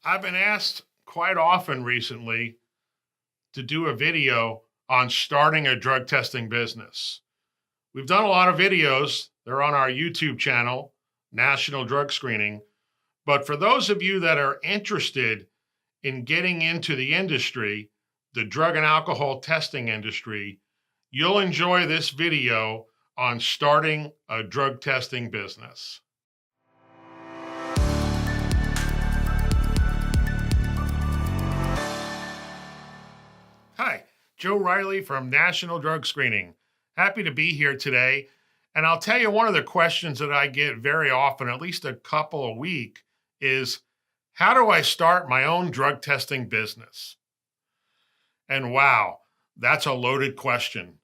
I've been asked quite often recently to do a video on starting a drug testing business. We've done a lot of videos. They're on our YouTube channel, National Drug Screening. But for those of you that are interested in getting into the industry, the drug and alcohol testing industry, you'll enjoy this video on starting a drug testing business. Hi, Joe Reilly from National Drug Screening. Happy to be here today. And I'll tell you, one of the questions that I get very often, at least a couple a week, is how do I start my own drug testing business? And wow, that's a loaded question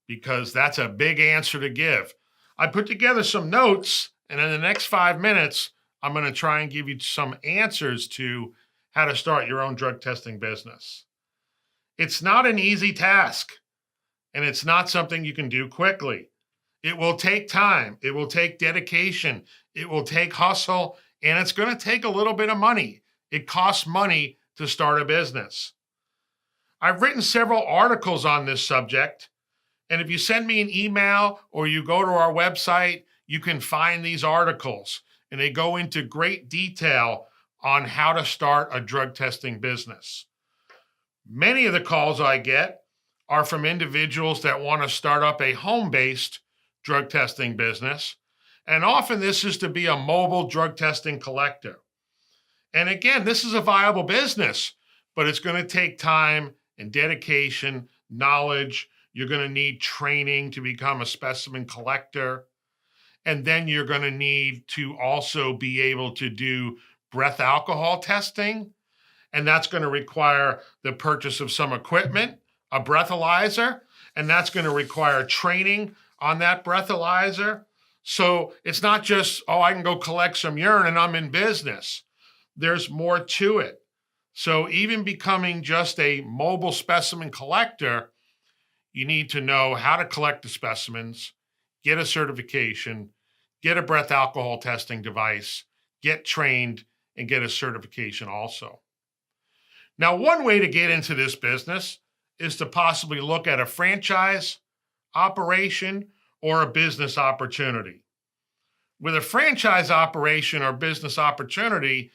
because that's a big answer to give. I put together some notes, and in the next 5 minutes, I'm going to try and give you some answers to how to start your own drug testing business. It's not an easy task, and it's not something you can do quickly. It will take time. It will take dedication. It will take hustle, and it's going to take a little bit of money. It costs money to start a business. I've written several articles on this subject, and if you send me an email or you go to our website, you can find these articles, and they go into great detail on how to start a drug testing business. Many of the calls I get are from individuals that want to start up a home-based drug testing business. And often this is to be a mobile drug testing collector. And again, this is a viable business, but it's going to take time and dedication, knowledge. You're going to need training to become a specimen collector. And then you're going to need to also be able to do breath alcohol testing. And that's going to require the purchase of some equipment, a breathalyzer, and that's going to require training on that breathalyzer. So it's not just, oh, I can go collect some urine and I'm in business. There's more to it. So even becoming just a mobile specimen collector, you need to know how to collect the specimens, get a certification, get a breath alcohol testing device, get trained, and get a certification also. Now, one way to get into this business is to possibly look at a franchise operation or a business opportunity. With a franchise operation or business opportunity,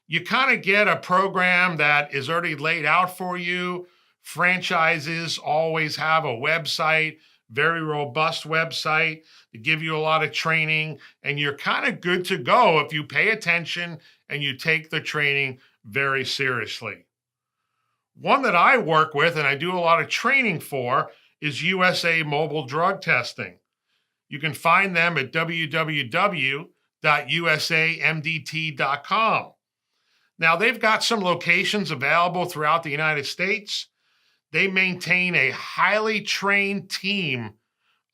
you kind of get a program that is already laid out for you. Franchises always have a website, very robust website. They give you a lot of training, and you're kind of good to go if you pay attention and you take the training very seriously. One that I work with and I do a lot of training for is USA Mobile Drug Testing. You can find them at www.usamdt.com. Now, they've got some locations available throughout the United States. They maintain a highly trained team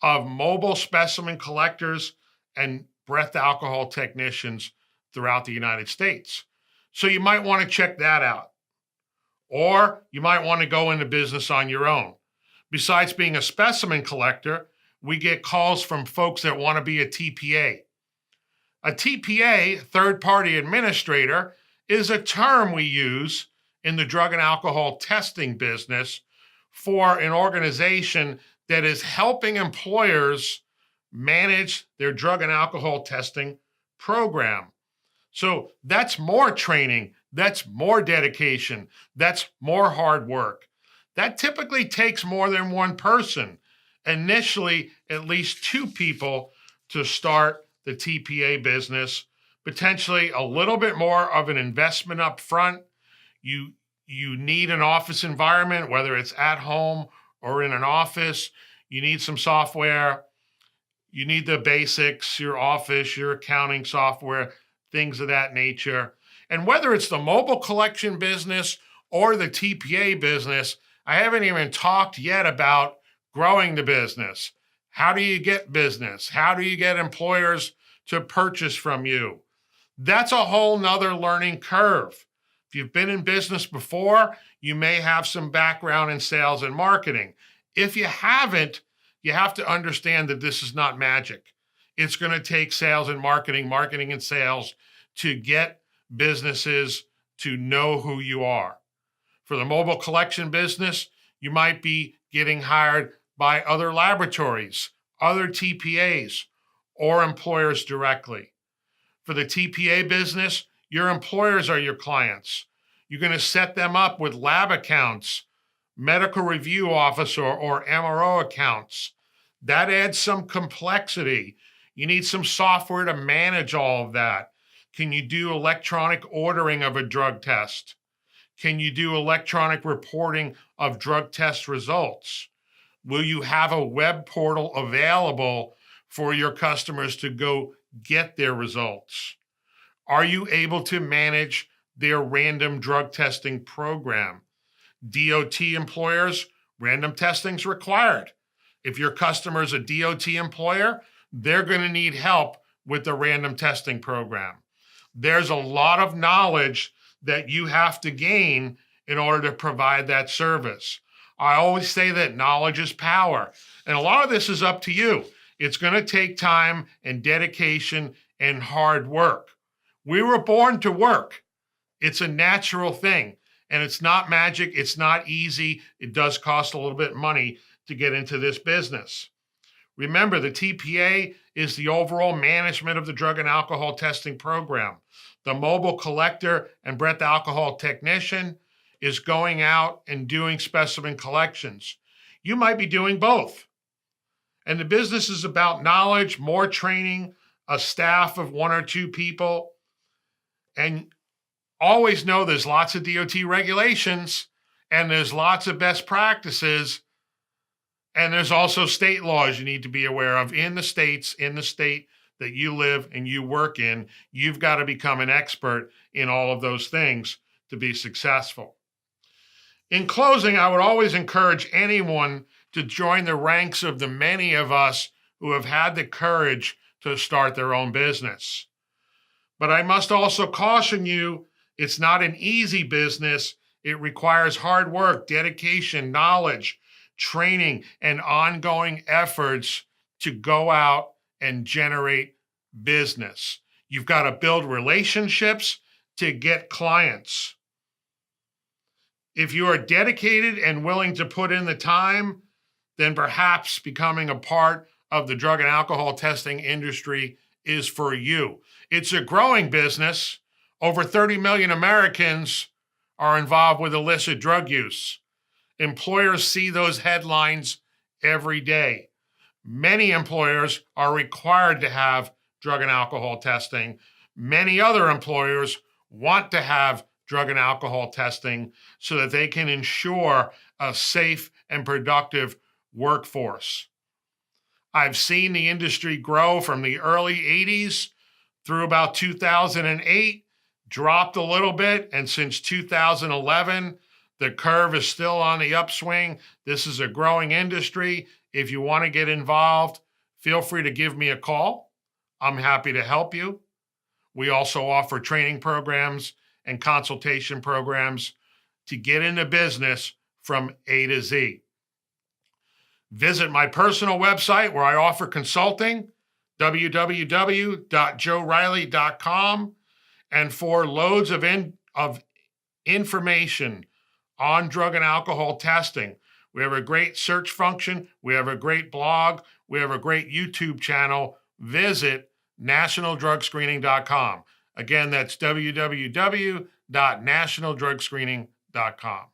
of mobile specimen collectors and breath alcohol technicians throughout the United States. So you might want to check that out. Or you might want to go into business on your own. Besides being a specimen collector, we get calls from folks that want to be a TPA. A TPA, third-party administrator, is a term we use in the drug and alcohol testing business for an organization that is helping employers manage their drug and alcohol testing program. So that's more training. That's more dedication. That's more hard work. That typically takes more than one person. Initially, at least 2 people to start the TPA business, potentially a little bit more of an investment up front. You need an office environment, whether it's at home or in an office. You need some software. You need the basics, your office, your accounting software, things of that nature. And whether it's the mobile collection business or the TPA business, I haven't even talked yet about growing the business. How do you get business? How do you get employers to purchase from you? That's a whole nother learning curve. If you've been in business before, you may have some background in sales and marketing. If you haven't, you have to understand that this is not magic. It's going to take sales and marketing and sales to get businesses to know who you are. For the mobile collection business, you might be getting hired by other laboratories, other TPAs, or employers directly. For the TPA business, your employers are your clients. You're going to set them up with lab accounts, medical review officer, or MRO accounts. That adds some complexity. You need some software to manage all of that. Can you do electronic ordering of a drug test? Can you do electronic reporting of drug test results? Will you have a web portal available for your customers to go get their results? Are you able to manage their random drug testing program? DOT employers, random testing is required. If your customer is a DOT employer, they're going to need help with the random testing program. There's a lot of knowledge that you have to gain in order to provide that service. I always say that knowledge is power, and a lot of this is up to you. It's going to take time and dedication and hard work. We were born to work. It's a natural thing, and it's not magic. It's not easy. It does cost a little bit of money to get into this business. Remember, the TPA is the overall management of the drug and alcohol testing program. The mobile collector and breath alcohol technician is going out and doing specimen collections. You might be doing both. And the business is about knowledge, more training, a staff of 1 or 2 people. And always know there's lots of DOT regulations and there's lots of best practices. And there's also state laws you need to be aware of in the state that you live and you work in. You've got to become an expert in all of those things to be successful. In closing, I would always encourage anyone to join the ranks of the many of us who have had the courage to start their own business. But I must also caution you, it's not an easy business. It requires hard work, dedication, knowledge, training, and ongoing efforts to go out and generate business. You've got to build relationships to get clients. If you are dedicated and willing to put in the time, then perhaps becoming a part of the drug and alcohol testing industry is for you. It's a growing business. Over 30 million Americans are involved with illicit drug use. Employers see those headlines every day. Many employers are required to have drug and alcohol testing. Many other employers want to have drug and alcohol testing so that they can ensure a safe and productive workforce. I've seen the industry grow from the early 80s through about 2008, dropped a little bit, and since 2011, the curve is still on the upswing. This is a growing industry. If you want to get involved, feel free to give me a call. I'm happy to help you. We also offer training programs and consultation programs to get into business from A to Z. Visit my personal website where I offer consulting, www.joereilly.com, and for loads of information on drug and alcohol testing. We have a great search function. We have a great blog. We have a great YouTube channel. Visit nationaldrugscreening.com. Again, that's www.nationaldrugscreening.com.